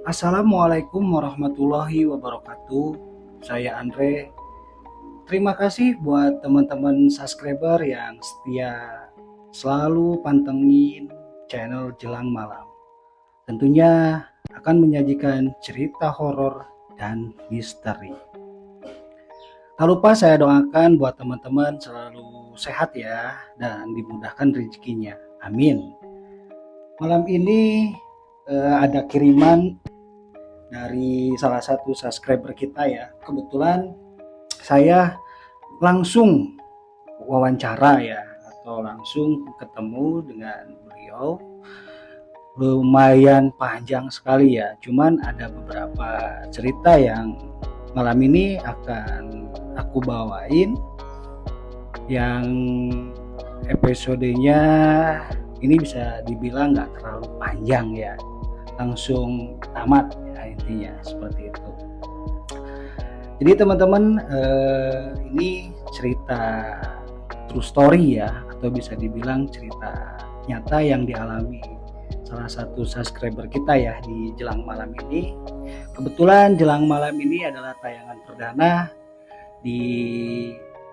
Assalamualaikum warahmatullahi wabarakatuh. Saya Andre. Terima kasih buat teman-teman subscriber yang setia selalu pantengin channel Jelang Malam. Tentunya akan menyajikan cerita horor dan misteri. Tak lupa saya doakan buat teman-teman selalu sehat ya dan dimudahkan rezekinya. Amin. Malam ini ada kiriman dari salah satu subscriber kita ya. Kebetulan saya langsung wawancara ya, atau langsung ketemu dengan beliau. Lumayan panjang sekali ya, cuman ada beberapa cerita yang malam ini akan aku bawain, yang episodenya ini bisa dibilang nggak terlalu panjang ya, langsung tamat ya, intinya seperti itu. Jadi teman-teman, ini cerita true story ya, atau bisa dibilang cerita nyata yang dialami salah satu subscriber kita ya di Jelang Malam ini. Kebetulan Jelang Malam ini adalah tayangan perdana di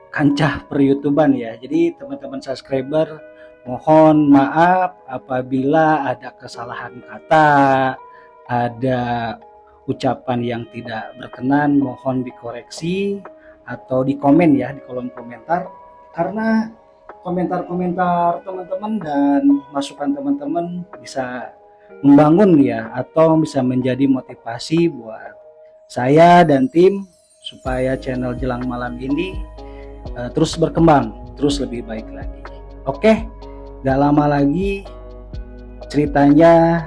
kancah per-YouTubean ya. Jadi teman-teman subscriber, mohon maaf apabila ada kesalahan kata, ada ucapan yang tidak berkenan, mohon dikoreksi atau di komen ya, di kolom komentar, karena komentar-komentar teman-teman dan masukan teman-teman bisa membangun ya, atau bisa menjadi motivasi buat saya dan tim supaya channel Jelang Malam ini terus berkembang, terus lebih baik lagi. Oke, gak lama lagi ceritanya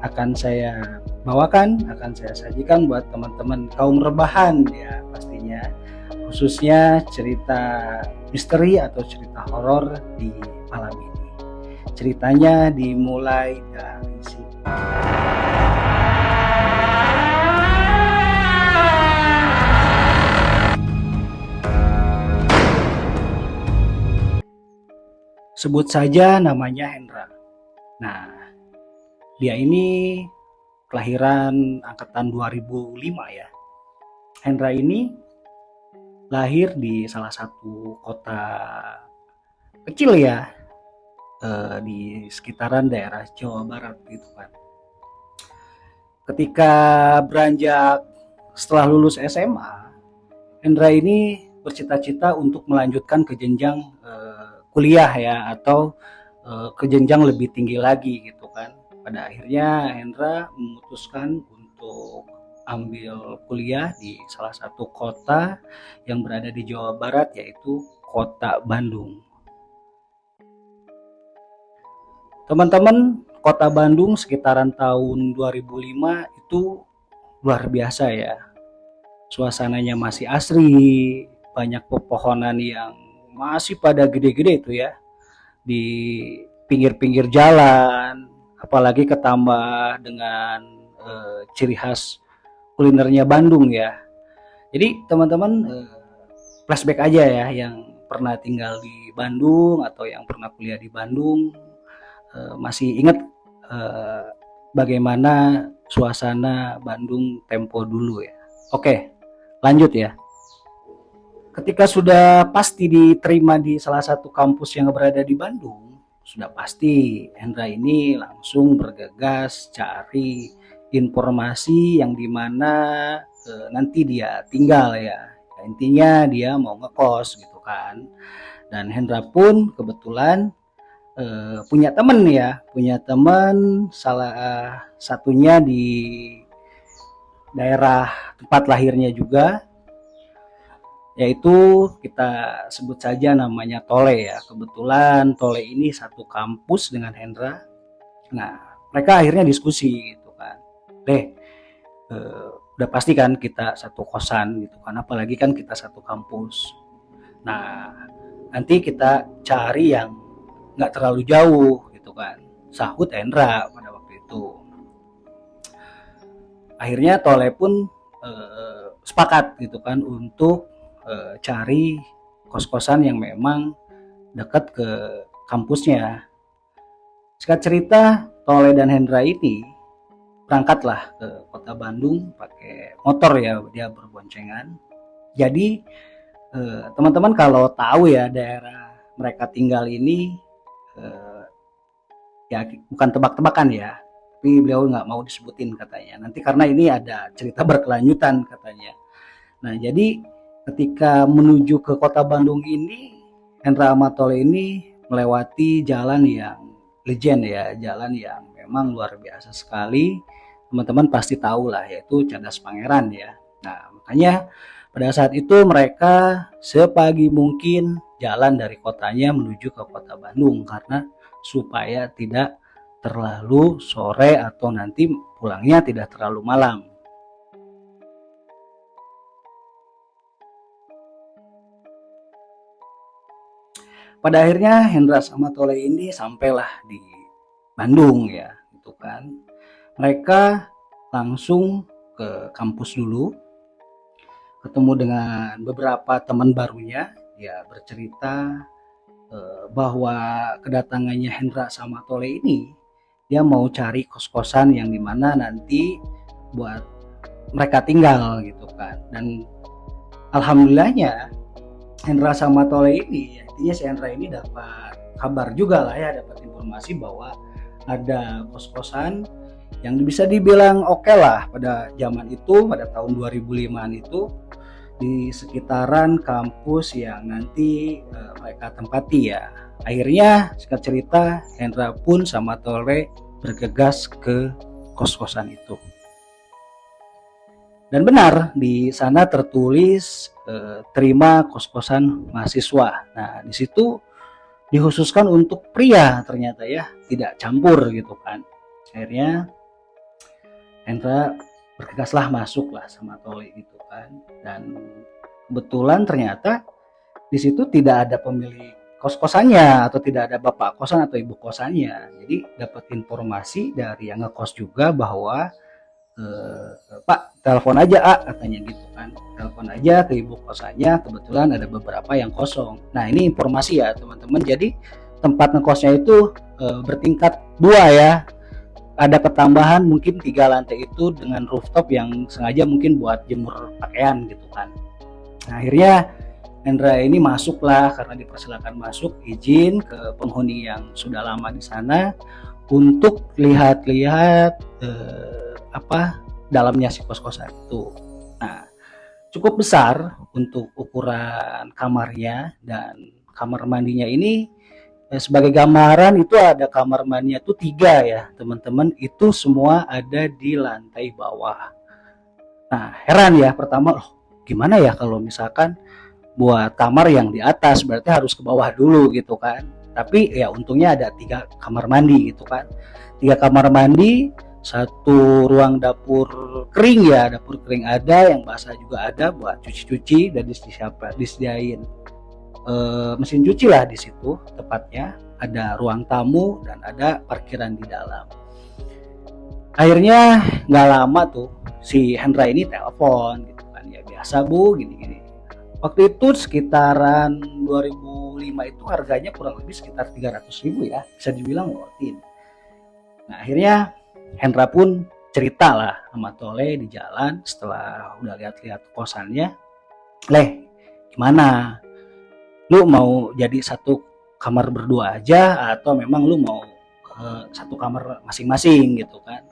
akan saya bawakan, akan saya sajikan buat teman-teman kaum rebahan ya pastinya, khususnya cerita misteri atau cerita horor di malam ini. Ceritanya dimulai dari sini. Sebut saja namanya Hendra. Nah, dia ini kelahiran angkatan 2005 ya. Hendra ini lahir di salah satu kota kecil ya, di sekitaran daerah Jawa Barat gitu kan. Ketika beranjak setelah lulus SMA, Hendra ini bercita-cita untuk melanjutkan ke jenjang kuliah ya, atau ke jenjang lebih tinggi lagi gitu kan. Pada akhirnya Hendra memutuskan untuk ambil kuliah di salah satu kota yang berada di Jawa Barat, yaitu Kota Bandung. Teman-teman, Kota Bandung sekitaran tahun 2005 itu luar biasa ya. Suasananya masih asri, banyak pepohonan yang masih pada gede-gede itu ya, di pinggir-pinggir jalan, apalagi ketambah dengan ciri khas kulinernya Bandung ya. Jadi teman-teman, flashback aja ya yang pernah tinggal di Bandung atau yang pernah kuliah di Bandung, masih ingat bagaimana suasana Bandung tempo dulu ya. Oke, lanjut ya. Ketika sudah pasti diterima di salah satu kampus yang berada di Bandung, sudah pasti Hendra ini langsung bergegas cari informasi yang dimana nanti dia tinggal ya. Intinya dia mau ngekos gitu kan. Dan Hendra pun kebetulan punya teman ya, punya teman salah satunya di daerah tempat lahirnya juga, yaitu kita sebut saja namanya Tole ya. Kebetulan Tole ini satu kampus dengan Hendra. Nah, mereka akhirnya diskusi gitu kan. Udah pasti kan kita satu kosan gitu kan, apalagi kan kita satu kampus. Nah, nanti kita cari yang nggak terlalu jauh gitu kan, sahut Hendra pada waktu itu. Akhirnya Tole pun sepakat gitu kan untuk cari kos-kosan yang memang dekat ke kampusnya. Singkat cerita, Tole dan Hendra ini berangkatlah ke kota Bandung pakai motor ya, dia berboncengan. Jadi teman-teman kalau tahu ya daerah mereka tinggal ini, eh, ya bukan tebak-tebakan ya, tapi beliau nggak mau disebutin katanya. Nanti karena ini ada cerita berkelanjutan katanya. Nah jadi ketika menuju ke kota Bandung ini, Hendra Amatole ini melewati jalan yang legend ya, jalan yang memang luar biasa sekali. Teman-teman pasti tahu lah, yaitu Cadas Pangeran ya. Nah makanya pada saat itu mereka sepagi mungkin jalan dari kotanya menuju ke kota Bandung karena supaya tidak terlalu sore atau nanti pulangnya tidak terlalu malam. Pada akhirnya Hendra sama Tole ini sampailah di Bandung ya, gitu kan. Mereka langsung ke kampus dulu, ketemu dengan beberapa teman barunya, ya bercerita bahwa kedatangannya Hendra sama Tole ini dia mau cari kos-kosan yang dimana nanti buat mereka tinggal gitu kan. Dan alhamdulillahnya Hendra sama Tole ini, intinya si Hendra ini dapat kabar juga lah ya, dapat informasi bahwa ada kos-kosan yang bisa dibilang oke lah pada zaman itu, pada tahun 2005-an itu, di sekitaran kampus yang nanti mereka tempati ya. Akhirnya singkat cerita Hendra pun sama Tole bergegas ke kos-kosan itu. Dan benar di sana tertulis terima kos-kosan mahasiswa. Nah di situ dikhususkan untuk pria ternyata ya, tidak campur gitu kan. Akhirnya Hendra bergegaslah masuk lah sama Tole gitu kan. Dan kebetulan ternyata di situ tidak ada pemilik kos-kosannya atau tidak ada bapak kosan atau ibu kosannya. Jadi dapat informasi dari yang ngekos juga bahwa Pak telepon aja katanya gitu kan, telepon aja ke ibu kosannya, kebetulan ada beberapa yang kosong. Nah ini informasi ya teman-teman, jadi tempat ngekosnya itu bertingkat 2 ya, ada ketambahan mungkin 3 lantai itu dengan rooftop yang sengaja mungkin buat jemur pakaian gitu kan. Nah akhirnya Hendra ini masuklah karena dipersilakan masuk, izin ke penghuni yang sudah lama di sana untuk lihat-lihat dalamnya si kos-kosan itu. Nah cukup besar untuk ukuran kamarnya, dan kamar mandinya ini sebagai gambaran itu ada kamar mandinya tuh 3 ya teman-teman, itu semua ada di lantai bawah. Nah heran ya pertama, loh gimana ya kalau misalkan buat kamar yang di atas, berarti harus ke bawah dulu gitu kan. Tapi ya untungnya ada 3 kamar mandi gitu kan, 3 kamar mandi, 1 ruang dapur kering ya, dapur kering ada, yang basah juga ada buat cuci-cuci, dan disediain mesin cuci lah di situ tepatnya, ada ruang tamu dan ada parkiran di dalam. Akhirnya nggak lama tuh si Hendra ini telepon gitu kan, ya biasa bu gini-gini. Waktu itu sekitaran 2005 itu harganya kurang lebih sekitar 300.000 ya, bisa dibilang worth it. Nah akhirnya Hendra pun cerita lah sama Tole di jalan setelah udah lihat-lihat kosannya, Leh gimana, lu mau jadi 1 kamar berdua aja atau memang lu mau 1 kamar masing-masing gitu kan.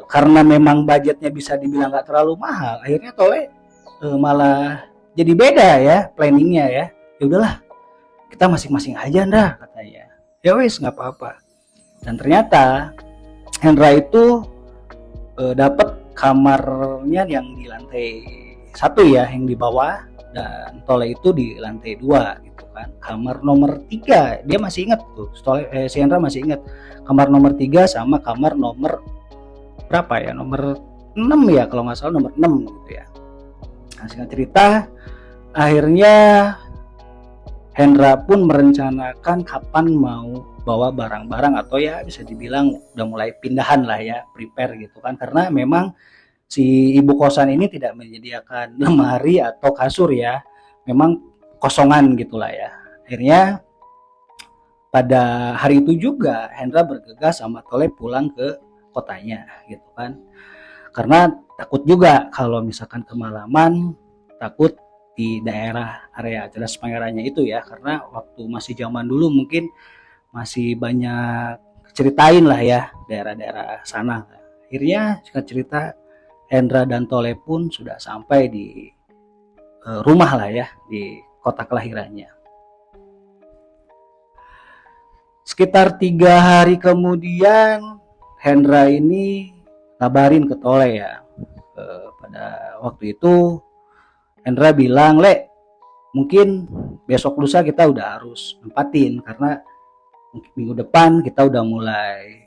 Karena memang budgetnya bisa dibilang gak terlalu mahal, akhirnya Tole malah jadi beda ya planningnya ya. Ya udahlah kita masing-masing aja ndah katanya. Ya wes nggak apa-apa. Dan ternyata Hendra itu dapat kamarnya yang di lantai 1 ya, yang di bawah, dan Tole itu di lantai 2 gitu kan. Kamar nomor 3 dia masih ingat tuh, si Hendra masih ingat kamar nomor 3 sama kamar nomor berapa ya, nomor 6 ya kalau nggak salah, nomor 6 gitu ya. Nah singkat cerita akhirnya Hendra pun merencanakan kapan mau bawa barang-barang, atau ya bisa dibilang udah mulai pindahan lah ya, prepare gitu kan, karena memang si ibu kosan ini tidak menyediakan lemari atau kasur ya, memang kosongan gitulah ya. Akhirnya pada hari itu juga Hendra bergegas sama Tole pulang ke kotanya gitu kan. Karena takut juga kalau misalkan kemalaman, takut di daerah area Cerdas Pangerannya itu ya, karena waktu masih zaman dulu mungkin masih banyak ceritain lah ya daerah-daerah sana. Akhirnya singkat cerita Hendra dan Tole pun sudah sampai di rumah lah ya, di kota kelahirannya. Sekitar 3 hari kemudian Hendra ini ngabarin ke Tole ya. Pada waktu itu Hendra bilang, "Le, mungkin besok lusa kita udah harus nempatin karena minggu depan kita udah mulai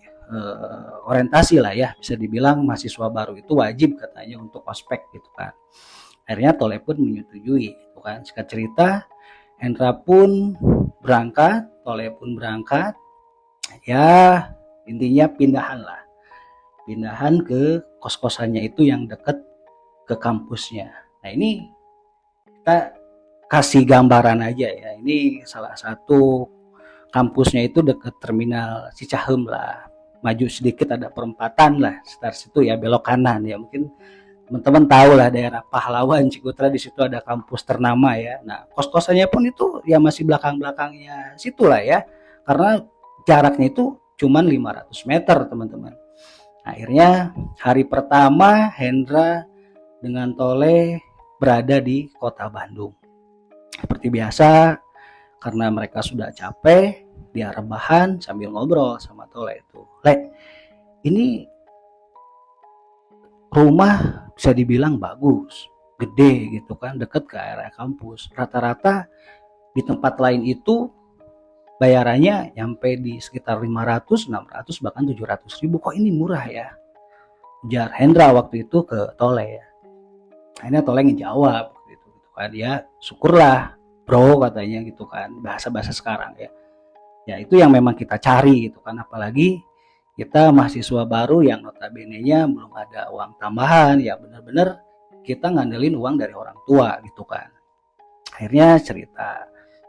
orientasi lah ya, bisa dibilang mahasiswa baru itu wajib katanya untuk ospek gitu kan." Akhirnya Tole pun menyetujui gitu kan. Singkat cerita Hendra pun berangkat, Tole pun berangkat. Ya intinya pindahan ke kos-kosannya itu yang deket ke kampusnya. Nah ini kita kasih gambaran aja ya, ini salah satu kampusnya itu deket terminal Cicahem lah, maju sedikit ada perempatan lah sekitar situ ya, belok kanan ya, mungkin teman-teman tahu lah daerah Pahlawan Cikutra, di situ ada kampus ternama ya. Nah kos-kosannya pun itu ya masih belakang-belakangnya situ lah ya, karena jaraknya itu cuman 500 meter teman-teman. Akhirnya hari pertama Hendra dengan Tole berada di kota Bandung. Seperti biasa, karena mereka sudah capek, dia rebahan sambil ngobrol sama Tole itu. "Le, ini rumah bisa dibilang bagus, gede gitu kan, deket ke area kampus. Rata-rata di tempat lain itu bayarannya nyampe di sekitar 500, 600, bahkan 700 ribu. Kok ini murah ya?" Ujar Hendra waktu itu ke Tole ya. Akhirnya Tole ngejawab gitu kan, ya syukurlah bro katanya gitu kan, bahasa-bahasa sekarang ya. Ya itu yang memang kita cari gitu kan, apalagi kita mahasiswa baru yang notabene-nya belum ada uang tambahan, ya bener-bener kita ngandelin uang dari orang tua gitu kan. Akhirnya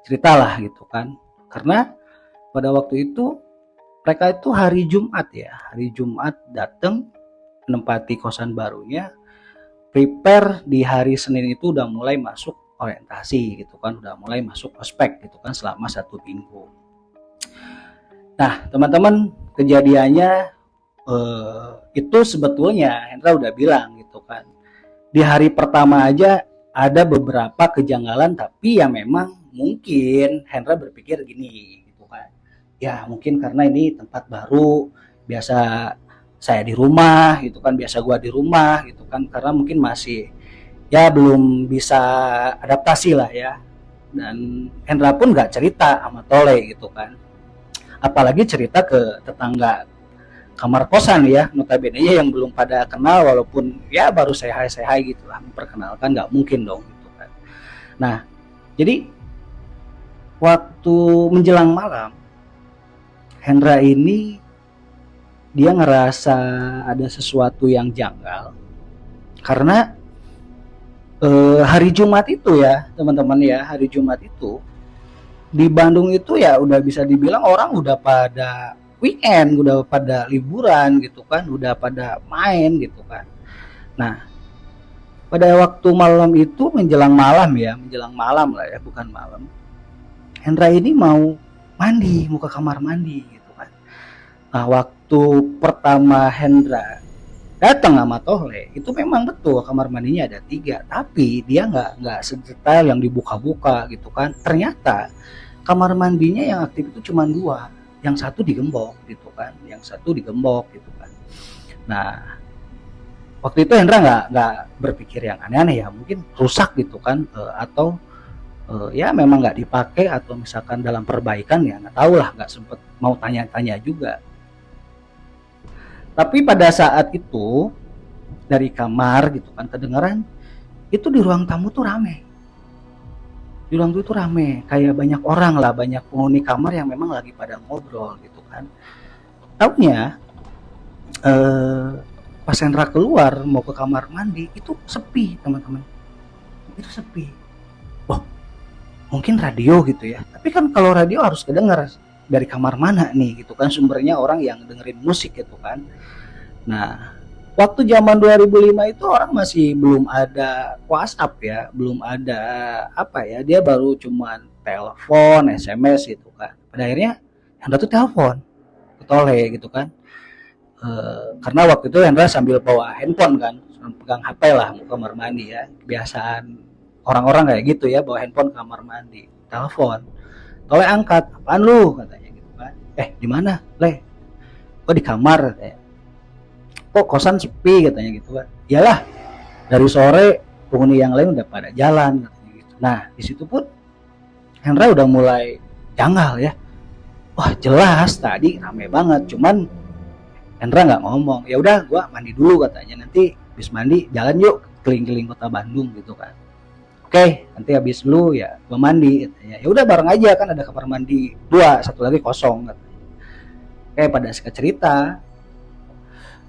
ceritalah gitu kan, karena pada waktu itu mereka itu hari Jumat datang menempati kosan barunya, prepare di hari Senin itu udah mulai masuk orientasi gitu kan, udah mulai masuk ospek gitu kan selama 1 minggu. Nah teman-teman, kejadiannya itu sebetulnya Hendra udah bilang gitu kan, di hari pertama aja ada beberapa kejanggalan, tapi ya memang mungkin Hendra berpikir gini gitu kan, ya mungkin karena ini tempat baru, biasa saya di rumah gitu kan, biasa gua di rumah gitu kan, karena mungkin masih ya belum bisa adaptasi lah ya. Dan Hendra pun gak cerita sama Tole gitu kan, apalagi cerita ke tetangga kamar kosan ya, notabene yang belum pada kenal, walaupun ya baru say hi gitu lah, memperkenalkan nggak mungkin dong gitu kan. Nah jadi waktu menjelang malam Hendra ini dia ngerasa ada sesuatu yang janggal, karena hari Jumat itu ya teman-teman ya, hari Jumat itu di Bandung itu ya udah bisa dibilang orang udah pada weekend, udah pada liburan gitu kan, udah pada main gitu kan. Nah pada waktu malam itu menjelang malam lah ya, bukan malam, Hendra ini mau ke kamar mandi gitu kan. Nah waktu pertama Hendra datang sama Tole itu memang betul kamar mandinya ada 3, tapi dia nggak sedetail yang dibuka-buka gitu kan. Ternyata kamar mandinya yang aktif itu cuma 2, yang satu digembok gitu kan, Nah waktu itu Hendra nggak berpikir yang aneh-aneh ya, mungkin rusak gitu kan, atau ya memang nggak dipakai, atau misalkan dalam perbaikan, ya nggak tahu lah, nggak sempet mau tanya-tanya juga. Tapi pada saat itu dari kamar gitu kan kedengaran itu di ruang tamu tuh rame. Di ruang itu rame, kayak banyak orang lah, banyak penghuni kamar yang memang lagi pada ngobrol gitu kan. Taunya pas Hendra keluar mau ke kamar mandi itu sepi teman-teman. Itu sepi. Wah, mungkin radio gitu ya. Tapi kan kalau radio harus kedengar dari kamar mana nih gitu kan, sumbernya orang yang dengerin musik gitu kan. Nah, waktu zaman 2005 itu orang masih belum ada WhatsApp ya, belum ada apa ya, dia baru cuman telepon, SMS gitu kan. Pada akhirnya Hendra tuh telepon ke Tole gitu kan. Karena waktu itu Hendra sambil bawa handphone kan, pegang HP lah mau kamar mandi ya. Kebiasaan orang-orang kayak gitu ya, bawa handphone ke kamar mandi. Telepon. Tole angkat, apaan lu katanya gitu kan. Di mana? Le, gua di kamar katanya. Kok kosan sepi katanya gitu kan. Iyalah, dari sore penghuni yang lain udah pada jalan katanya gitu. Nah, di situ pun Hendra udah mulai janggal ya. Wah, jelas tadi rame banget, cuman Hendra nggak ngomong. Ya udah, gua mandi dulu katanya. Nanti habis mandi jalan yuk keliling-keliling kota Bandung gitu kan. Oke, nanti habis lu ya gua mandi katanya. Ya udah bareng aja kan ada kamar mandi dua, satu lagi kosong katanya. Oke, pada singkat cerita,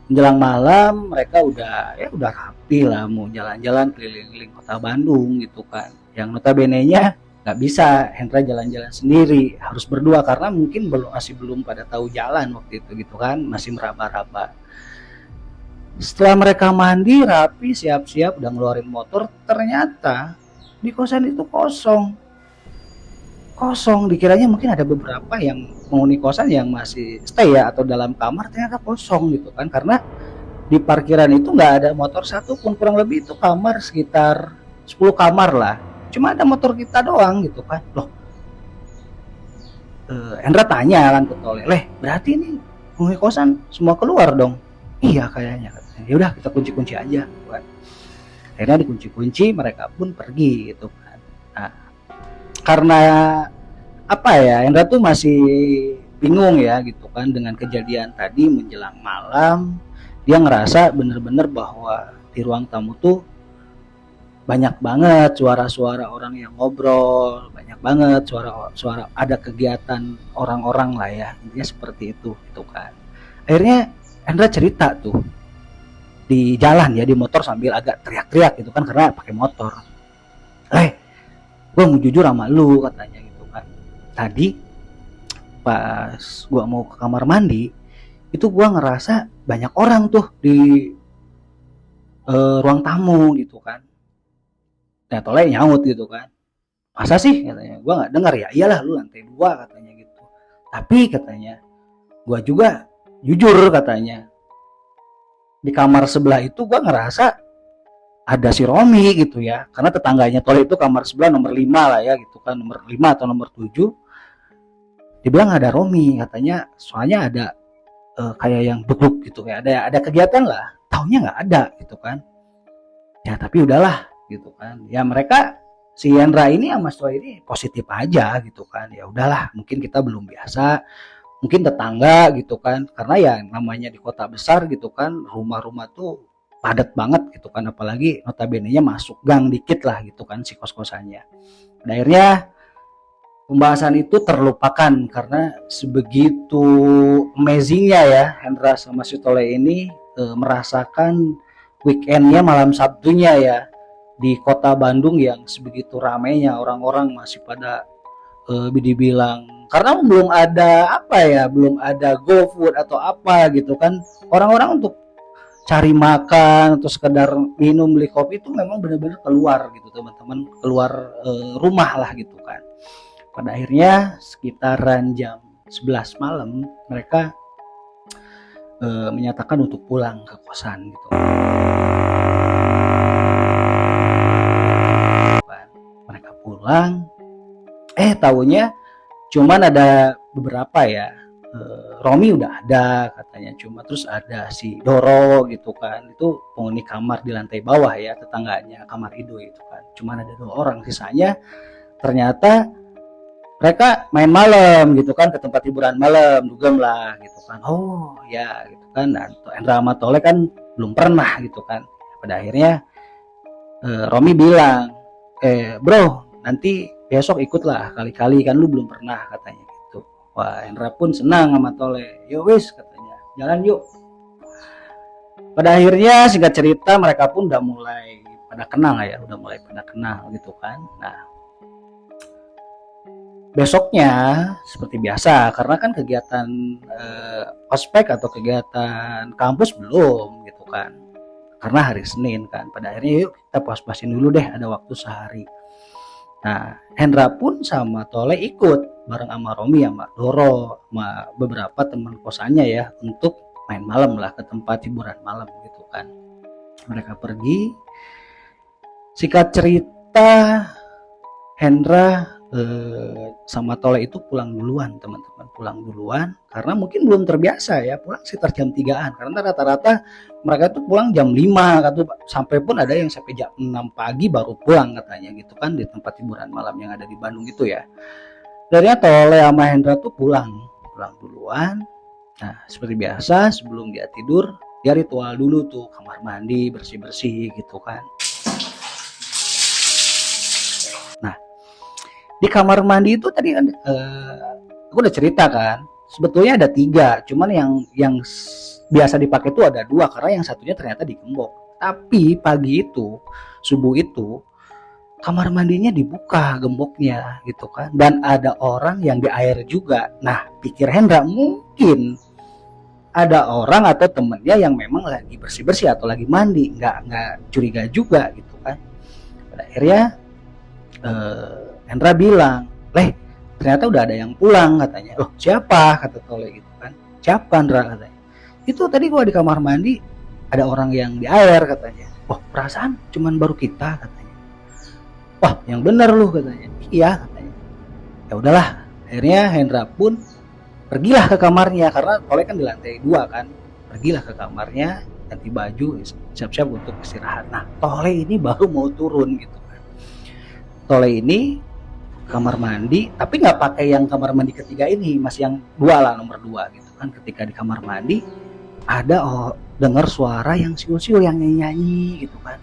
menjelang malam mereka udah rapi lah mau jalan-jalan keliling-keliling kota Bandung gitu kan. Yang notabene-nya nggak bisa Hendra jalan-jalan sendiri, harus berdua karena mungkin masih belum pada tahu jalan waktu itu gitu kan, masih meraba-raba. Setelah mereka mandi rapi siap-siap udah ngeluarin motor, ternyata di kosan itu kosong. Dikiranya mungkin ada beberapa yang penghuni kosan yang masih stay ya atau dalam kamar, ternyata kosong gitu kan, karena di parkiran itu nggak ada motor satu pun, kurang lebih itu kamar sekitar 10 kamar lah, cuma ada motor kita doang gitu kan. Loh, Hendra tanya kan ke Tole, berarti ini penghuni kosan semua keluar dong? Iya kayaknya katanya. Ya udah kita kunci-kunci aja kan. Akhirnya dikunci-kunci, mereka pun pergi gitu kan. Nah, karena apa ya, Hendra tuh masih bingung ya gitu kan dengan kejadian tadi menjelang malam. Dia ngerasa bener-bener bahwa di ruang tamu tuh banyak banget suara-suara orang yang ngobrol, banyak banget suara-suara, ada kegiatan orang-orang lah ya, intinya seperti itu gitu kan. Akhirnya Hendra cerita tuh di jalan ya, di motor sambil agak teriak-teriak gitu kan karena pakai motor. Gue mau jujur sama lu katanya gitu kan. Tadi pas gue mau ke kamar mandi itu gue ngerasa banyak orang tuh di ruang tamu gitu kan. Nah Tole nyaut gitu kan, masa sih katanya, gue nggak dengar ya. Iyalah lu lantai 2 katanya gitu. Tapi katanya gue juga jujur katanya, di kamar sebelah itu gue ngerasa ada si Romi gitu ya, karena tetangganya Tole itu kamar sebelah nomor 5 lah ya gitu kan, nomor 5 atau nomor 7. Dibilang ada Romi katanya, soalnya ada kayak yang duduk gitu, kayak ada kegiatan lah, taunya nggak ada gitu kan. Ya tapi udahlah gitu kan, ya mereka si Hendra ini sama Tole ini positif aja gitu kan. Ya udahlah, mungkin kita belum biasa, mungkin tetangga gitu kan, karena ya namanya di kota besar gitu kan, rumah-rumah tuh padat banget gitu kan, apalagi notabene-nya masuk gang dikit lah gitu kan si kos-kosannya. Pada akhirnya pembahasan itu terlupakan karena sebegitu amazingnya ya Hendra sama si Tole ini merasakan weekendnya, malam Sabtunya ya di kota Bandung yang sebegitu ramainya orang-orang masih pada dibilang, karena belum ada apa ya, belum ada GoFood atau apa gitu kan, orang-orang untuk cari makan atau sekedar minum beli kopi itu memang benar-benar keluar gitu teman-teman, keluar rumah lah gitu kan. Pada akhirnya sekitaran jam 11 malam mereka menyatakan untuk pulang ke kosan gitu. Mereka pulang, taunya cuman ada beberapa ya, Romi udah ada katanya, cuma terus ada si Doro gitu kan, itu penghuni kamar di lantai bawah ya, tetangganya kamar Ido itu kan, cuman ada 2 orang, sisanya ternyata mereka main malam gitu kan, ke tempat hiburan malam, dugem lah gitu kan. Oh ya gitu kan, dan Hendra sama Tole kan belum pernah gitu kan. Pada akhirnya Romi bilang, bro nanti besok ikutlah kali-kali, kan lu belum pernah katanya gitu. Wah Hendra pun senang sama Tole, yo wis katanya, jalan yuk. Pada akhirnya singkat cerita mereka pun udah mulai pada kenal ya, udah mulai pada kenal gitu kan. Nah besoknya seperti biasa, karena kan kegiatan ospek atau kegiatan kampus belum gitu kan, karena hari Senin kan. Pada akhirnya yuk kita puas-puasin dulu deh, ada waktu sehari. Nah, Hendra pun sama Tole ikut bareng sama Romi, sama Doro, sama beberapa teman kosannya ya, untuk main malam lah ke tempat hiburan malam gitu kan. Mereka pergi. Singkat cerita, Hendra sama Tole itu pulang duluan, teman-teman, pulang duluan karena mungkin belum terbiasa ya, pulang sekitar jam 3-an, karena rata-rata mereka tuh pulang jam 5 gitu, sampai pun ada yang sampai jam 6 pagi baru pulang katanya gitu kan, di tempat hiburan malam yang ada di Bandung itu ya. Akhirnya Tole sama Hendra tuh pulang duluan. Nah, seperti biasa sebelum dia tidur, dia ritual dulu tuh, kamar mandi, bersih-bersih gitu kan. Nah, di kamar mandi itu tadi kan aku udah cerita kan, sebetulnya ada 3, cuman yang biasa dipakai itu ada 2 karena yang satunya ternyata digembok. Tapi pagi itu, subuh itu, kamar mandinya dibuka gemboknya gitu kan, dan ada orang yang di air juga. Nah, pikir Hendra mungkin ada orang atau temennya yang memang lagi bersih-bersih atau lagi mandi, nggak curiga juga gitu kan. Pada akhirnya Hendra bilang, "Leh, ternyata udah ada yang pulang," katanya. "Loh, siapa?" kata Tole gitu kan. "Siapa, Hendra?" katanya. "Itu tadi gua di kamar mandi ada orang yang di air," katanya. "Oh, perasaan cuman baru kita," katanya. "Wah, yang bener lu," katanya. "Iya," katanya. Ya udahlah, akhirnya Hendra pun pergilah ke kamarnya karena Tole kan di lantai 2 kan. Pergilah ke kamarnya, ganti baju, siap-siap untuk istirahat. Nah, Tole ini baru mau turun gitu. Tole ini kamar mandi, tapi nggak pakai yang kamar mandi ketiga ini, masih yang 2 lah, nomor 2 gitu kan. Ketika di kamar mandi ada dengar suara yang siul-siul, yang nyanyi gitu kan.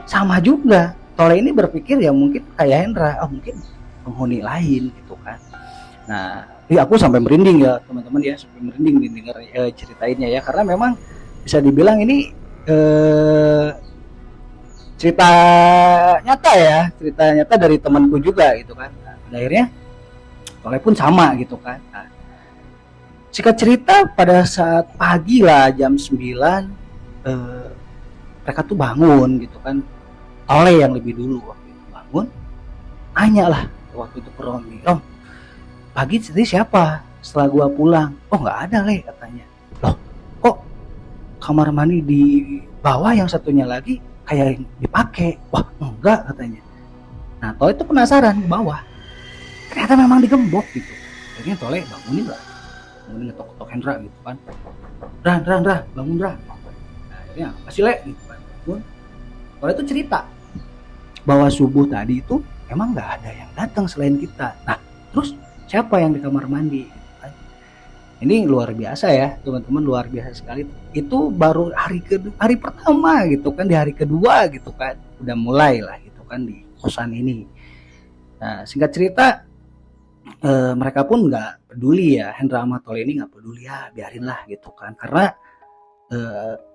Sama juga, Tole ini berpikir ya mungkin kayak Hendra, mungkin penghuni lain gitu kan. Nah, aku sampai merinding ya teman-teman ya, sampai merinding nih dengar ceritainnya ya, karena memang bisa dibilang ini cerita nyata dari temanku juga gitu kan. Nah, akhirnya Tole pun sama gitu kan. Nah, singkat cerita pada saat pagi lah jam 9 mereka tuh bangun gitu kan. Tole yang lebih dulu waktu itu bangun, nanya lah waktu itu ke Romi, "Rom, pagi tadi siapa setelah gua pulang?" "Oh, nggak ada, Le," katanya. "Loh, kok kamar mandi di bawah yang satunya lagi kayak yang dipakai?" "Wah, enggak," katanya. Nah, Tole itu penasaran ke bawah, ternyata memang digembok gitu. Akhirnya Tole bangunin ngetok-ngetok Hendra gitu kan. Dra, bangun Dra." Nah, akhirnya masih Le gitu kan, bangun. Tole itu cerita bahwa subuh tadi itu emang nggak ada yang datang selain kita. Nah, terus siapa yang di kamar mandi gitu kan. Ini luar biasa ya teman-teman, luar biasa sekali. Itu baru hari pertama gitu kan, di hari kedua gitu kan udah mulai lah gitu kan di kosan ini. Nah, singkat cerita mereka pun nggak peduli ya, Hendra sama Tole ini nggak peduli, ya biarin lah gitu kan, karena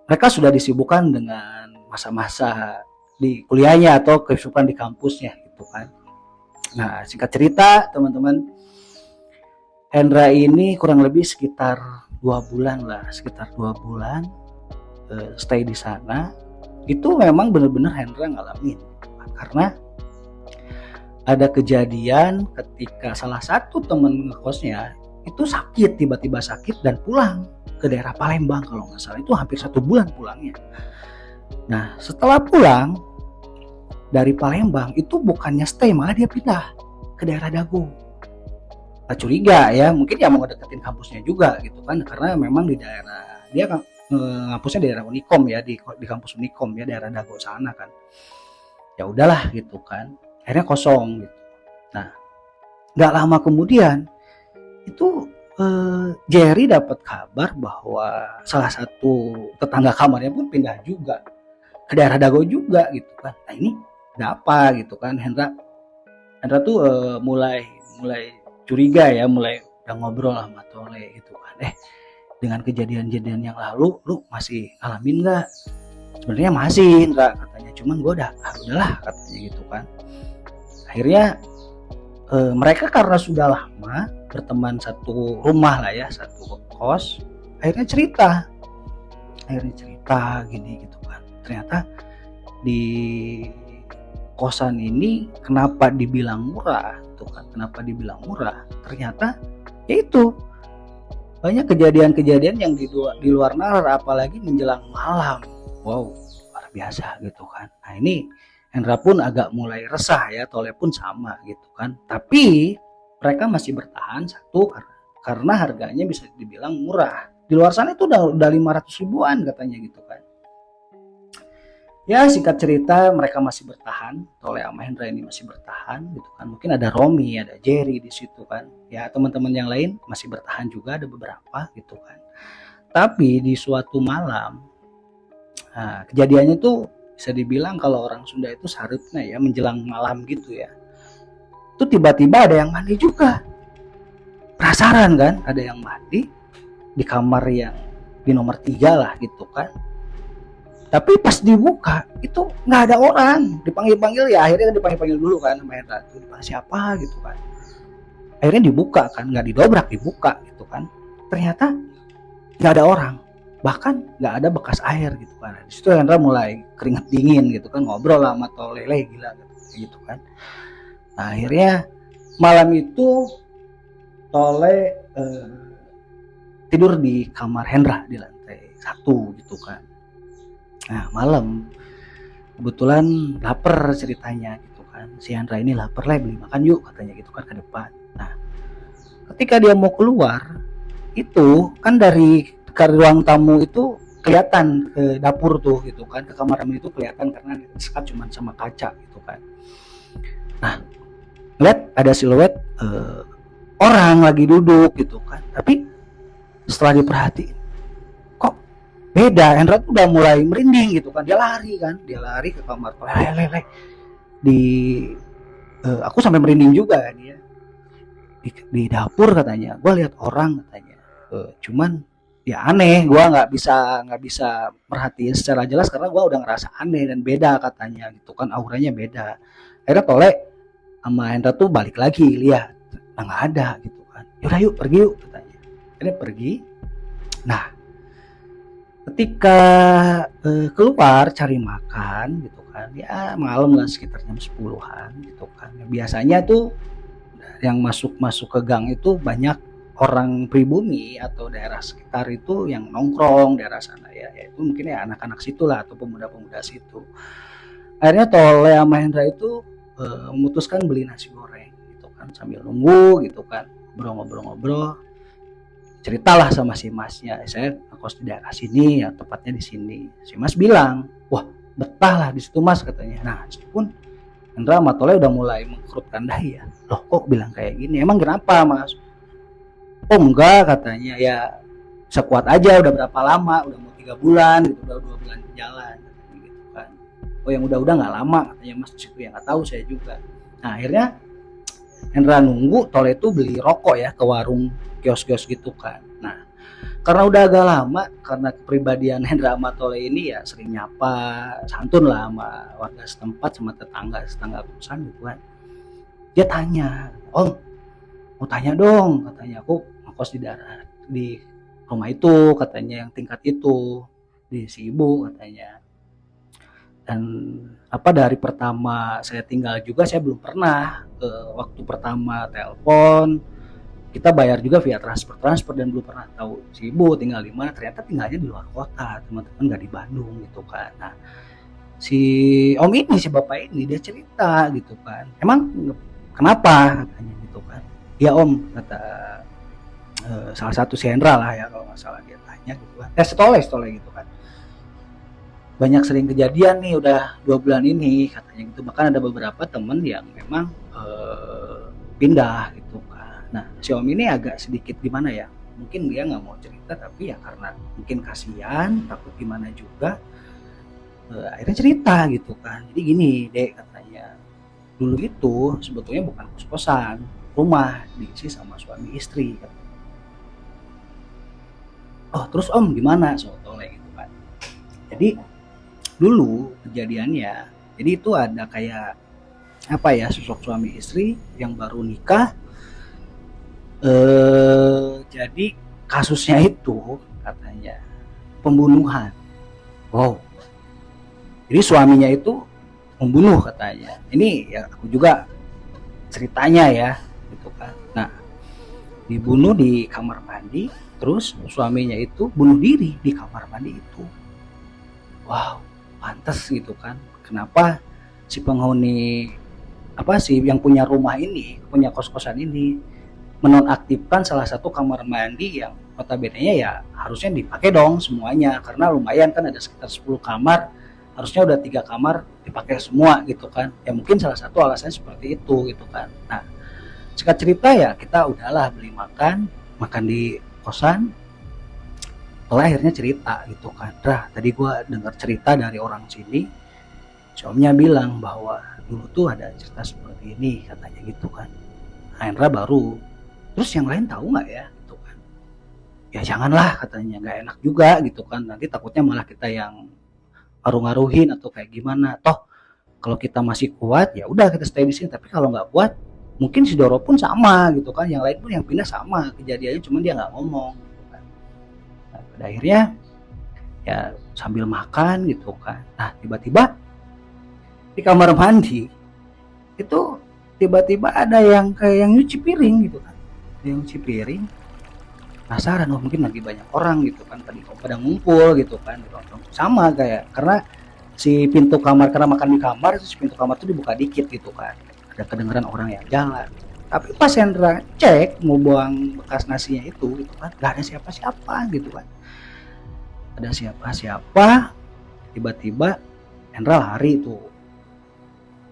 mereka sudah disibukkan dengan masa-masa di kuliahnya atau kesibukan di kampusnya gitu kan. Nah, singkat cerita teman-teman, Hendra ini kurang lebih sekitar 2 bulan lah, stay di sana. Itu memang benar-benar Hendra ngalamin gitu kan. Karena ada kejadian ketika salah satu temen ngekosnya itu sakit, tiba-tiba sakit dan pulang ke daerah Palembang kalau nggak salah, itu hampir 1 bulan pulangnya. Nah, setelah pulang dari Palembang itu bukannya stay, malah dia pindah ke daerah Dago. Nah, curiga ya, mungkin ya mau ngedeketin kampusnya juga gitu kan, karena memang di daerah dia kampusnya daerah Unikom ya, di kampus Unikom ya, daerah Dago sana kan. Ya udahlah gitu kan, akhirnya kosong gitu. Nah, nggak lama kemudian itu Jerry dapat kabar bahwa salah satu tetangga kamarnya pun pindah juga ke daerah Dago juga gitu kan. Nah, ini ada apa gitu kan. Hendra tuh mulai curiga ya, mulai udah ngobrol sama Tole gitu kan. Dengan kejadian-kejadian yang lalu lu masih ngalamin nggak? Sebenarnya masih, Hendra katanya, cuman gue udahlah katanya gitu kan. Akhirnya mereka karena sudah lama berteman satu rumah lah ya, satu kos, akhirnya cerita gini gitu kan. Ternyata di kosan ini kenapa dibilang murah tuh kan, ternyata yaitu banyak kejadian-kejadian yang di luar nalar, apalagi menjelang malam. Wow, luar biasa gitu kan. Nah ini Hendra pun agak mulai resah ya, Tole pun sama gitu kan. Tapi mereka masih bertahan satu karena harganya bisa dibilang murah. Di luar sana itu udah 500 ribuan katanya gitu kan. Ya singkat cerita mereka masih bertahan, Tole sama Hendra ini masih bertahan gitu kan. Mungkin ada Romi, ada Jerry di situ kan. Ya teman-teman yang lain masih bertahan juga, ada beberapa gitu kan. Tapi di suatu malam, nah, kejadiannya tuh bisa dibilang kalau orang Sunda itu saripna ya, menjelang malam gitu ya. Itu tiba-tiba ada yang mandi juga. Penasaran kan, ada yang mandi di kamar yang di nomor 3 lah gitu kan. Tapi pas dibuka itu nggak ada orang, dipanggil ya, akhirnya dipanggil dulu kan sama Hendra, tuh dipanggil siapa gitu kan. Akhirnya dibuka kan, nggak didobrak, dibuka gitu kan. Ternyata nggak ada orang, bahkan nggak ada bekas air gitu kan. Di situ Hendra mulai keringat dingin gitu kan, ngobrol sama Tole, gila gitu kan. Nah akhirnya malam itu Tole tidur di kamar Hendra di lantai 1 gitu kan. Nah malam kebetulan lapar ceritanya gitu kan, si Hendra ini lapar, beli makan yuk katanya gitu kan ke depan. Nah ketika dia mau keluar itu kan dari ke ruang tamu itu kelihatan ke dapur tuh gitu kan, ke kamar tamu itu kelihatan karena disekat cuma sama kaca gitu kan. Nah lihat ada siluet orang lagi duduk gitu kan, tapi setelah diperhatiin kok beda. Hendra tuh udah mulai merinding gitu kan, dia lari ke kamar, aku sampai merinding juga dia di dapur katanya, gue lihat orang katanya, cuman ya aneh, gue nggak bisa merhatiin secara jelas karena gue udah ngerasa aneh dan beda katanya gitu kan, auranya beda. Akhirnya Tole sama Hendra tuh balik lagi lihat, nggak ada gitu kan, yaudah yuk pergi yuk katanya. Akhirnya pergi. Nah ketika keluar cari makan gitu kan, ya malam lah sekitar jam 10-an gitu kan. Biasanya tuh yang masuk ke gang itu banyak orang pribumi atau daerah sekitar itu yang nongkrong daerah sana ya, itu mungkin ya anak-anak situ lah atau pemuda-pemuda situ. Akhirnya Tole sama Hendra itu memutuskan beli nasi goreng gitu kan, sambil nunggu gitu kan, ngobrol-ngobrol, ceritalah sama si masnya, saya ngekos di daerah sini ya, tepatnya di sini. Si mas bilang, wah betah lah di situ mas katanya. Nah itu pun Hendra sama Tole udah mulai mengkerutkan dahi ya, loh kok bilang kayak gini, emang kenapa mas? Oh enggak katanya, ya sekuat aja, udah berapa lama, udah mau 3 bulan gitu, udah 2 bulan jalan gitu kan. Oh yang udah nggak lama katanya mas di situ, ya nggak tahu saya juga. Nah akhirnya Hendra nunggu Tole itu beli rokok ya ke warung kios-kios gitu kan. Nah karena udah agak lama, karena kepribadian Hendra sama Tole ini ya sering nyapa santun lah sama warga setempat, sama tetangga kosan gitu kan. Dia tanya, om mau tanya dong katanya, aku ngekos di rumah itu katanya, yang tingkat itu di si ibu katanya. Dan dari pertama saya tinggal juga saya belum pernah, waktu pertama telepon kita bayar juga via transfer dan belum pernah tahu si ibu tinggal di mana. Ternyata tinggalnya di luar kota teman-teman, nggak di Bandung gitu kan. Nah si om ini, si bapak ini, dia cerita gitu kan, emang kenapa katanya gitu kan. Ya om kata salah satu si Hendra lah ya kalau nggak salah, dia tanya gitu kan, Stole gitu kan, banyak sering kejadian nih udah 2 bulan ini katanya gitu. Bahkan ada beberapa temen yang memang pindah gitu kan. Nah si om ini agak sedikit gimana ya, mungkin dia nggak mau cerita, tapi ya karena mungkin kasihan, takut gimana juga, akhirnya cerita gitu kan. Jadi gini dek katanya, dulu itu sebetulnya bukan kos-kosan, rumah diisi sama suami istri katanya. Oh terus om gimana soal Tole gitu kan. Jadi dulu kejadiannya, jadi itu ada kayak apa ya, sosok suami istri yang baru nikah, jadi kasusnya itu katanya pembunuhan. Wow. Jadi suaminya itu membunuh katanya. Ini ya aku juga ceritanya ya gitu kan. Nah, dibunuh di kamar mandi, terus suaminya itu bunuh diri di kamar mandi itu. Wow, pantas gitu kan. Kenapa si penghuni apa sih yang punya rumah ini, punya kos-kosan ini menonaktifkan salah satu kamar mandi yang notabene-nya ya harusnya dipakai dong semuanya, karena lumayan kan ada sekitar 10 kamar, harusnya udah 3 kamar dipakai semua gitu kan. Ya mungkin salah satu alasannya seperti itu gitu kan. Nah, singkat cerita ya kita udahlah beli makan di kosan. Oleh akhirnya cerita gitu kan. Tadi gue dengar cerita dari orang sini, suaminya bilang bahwa dulu tuh ada cerita seperti ini katanya gitu kan. Hendra baru, terus yang lain tahu nggak ya gitu kan. Ya janganlah katanya, nggak enak juga gitu kan, nanti takutnya malah kita yang ngaruh-ngaruhin atau kayak gimana. Toh kalau kita masih kuat ya udah kita stay di sini, tapi kalau nggak kuat mungkin si Doro pun sama gitu kan, yang lain pun yang pindah sama kejadiannya, cuma dia nggak ngomong gitu kan. Nah, pada akhirnya ya sambil makan gitu kan, nah tiba-tiba di kamar mandi itu tiba-tiba ada yang kayak yang nyuci piring gitu kan, ada yang nyuci piring. Penasaran, oh mungkin lagi banyak orang gitu kan, tadi pada ngumpul gitu kan, sama kayak karena si pintu kamar, karena makan di kamar, si pintu kamar tuh dibuka dikit gitu kan, ada kedengeran orang yang jalan. Tapi pas Hendra cek mau buang bekas nasinya itu gitu kan, gak ada siapa-siapa gitu kan, ada siapa-siapa. Tiba-tiba Hendra lari tuh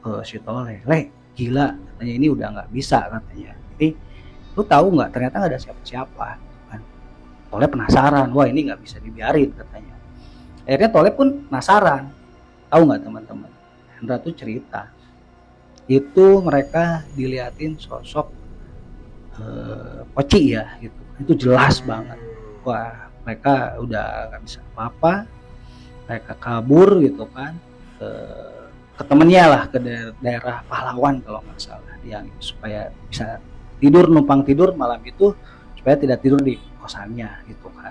ke si Tole, gila katanya, ini udah nggak bisa katanya, jadi lu tahu nggak ternyata nggak ada siapa-siapa kan. Tole penasaran, wah ini nggak bisa dibiarin katanya. Akhirnya Tole pun penasaran, tahu nggak teman-teman, Hendra tuh cerita itu mereka diliatin sosok Poci ya gitu, itu jelas banget. Wah mereka udah nggak bisa apa-apa, mereka kabur gitu kan ke temennya lah, ke daerah Pahlawan kalau nggak salah, yang supaya bisa numpang tidur malam itu, supaya tidak tidur di kosannya gitu kan.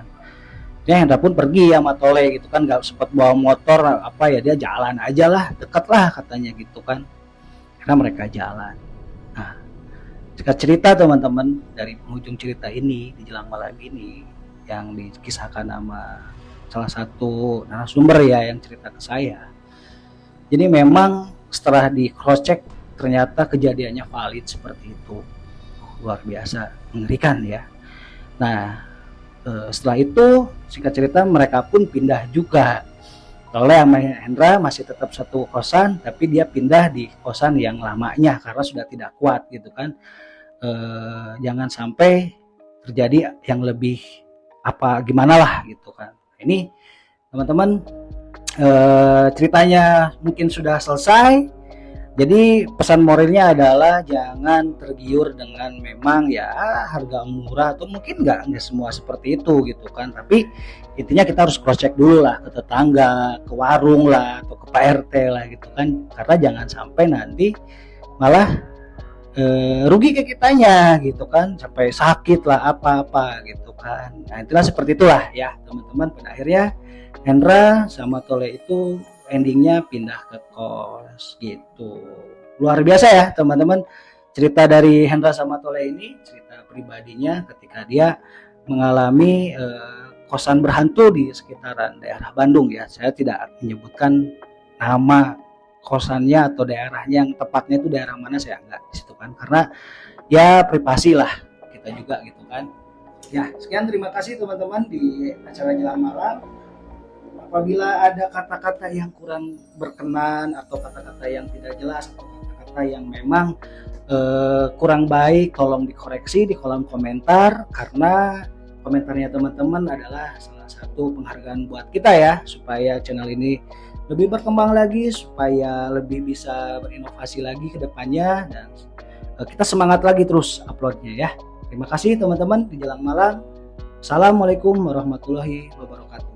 Dia Hendra pun pergi sama Tole gitu kan, nggak sempat bawa motor apa ya, dia jalan aja lah, deket lah katanya gitu kan, karena mereka jalan. Nah, singkat cerita teman-teman, dari penghujung cerita ini di Jelang Malam ini yang dikisahkan sama salah satu narasumber ya yang cerita ke saya, jadi memang setelah di cross check ternyata kejadiannya valid seperti itu. Luar biasa mengerikan ya. Nah setelah itu singkat cerita mereka pun pindah juga. Oleh sama Hendra masih tetap satu kosan, tapi dia pindah di kosan yang lamanya karena sudah tidak kuat gitu kan. Jangan sampai terjadi yang lebih apa gimana lah gitu kan. Ini teman-teman ceritanya mungkin sudah selesai. Jadi pesan moralnya adalah jangan tergiur dengan memang ya harga murah, atau mungkin nggak semua seperti itu gitu kan. Tapi intinya kita harus cross check dulu lah ke tetangga, ke warung lah, atau ke Pak RT lah gitu kan. Karena jangan sampai nanti malah rugi ke kitanya gitu kan, sampai sakit lah apa-apa gitu kan. Nah itulah seperti itulah ya teman-teman. Pada akhirnya Hendra sama Tole itu endingnya pindah ke kos gitu. Luar biasa ya teman-teman, cerita dari Hendra sama Tole ini, cerita pribadinya ketika dia mengalami kosan berhantu di sekitaran daerah Bandung ya. Saya tidak menyebutkan nama kosannya atau daerahnya, yang tepatnya itu daerah mana saya enggak di situ kan, karena ya privasi lah kita juga gitu kan. Ya sekian, terima kasih teman-teman di acara Jelang Malam. Apabila ada kata-kata yang kurang berkenan atau kata-kata yang tidak jelas atau kata-kata yang memang kurang baik, tolong dikoreksi di kolom komentar, karena komentarnya teman-teman adalah salah satu penghargaan buat kita ya, supaya channel ini lebih berkembang lagi, supaya lebih bisa berinovasi lagi ke depannya, dan kita semangat lagi terus uploadnya ya. Terima kasih teman-teman di Jelang Malam. Assalamualaikum warahmatullahi wabarakatuh.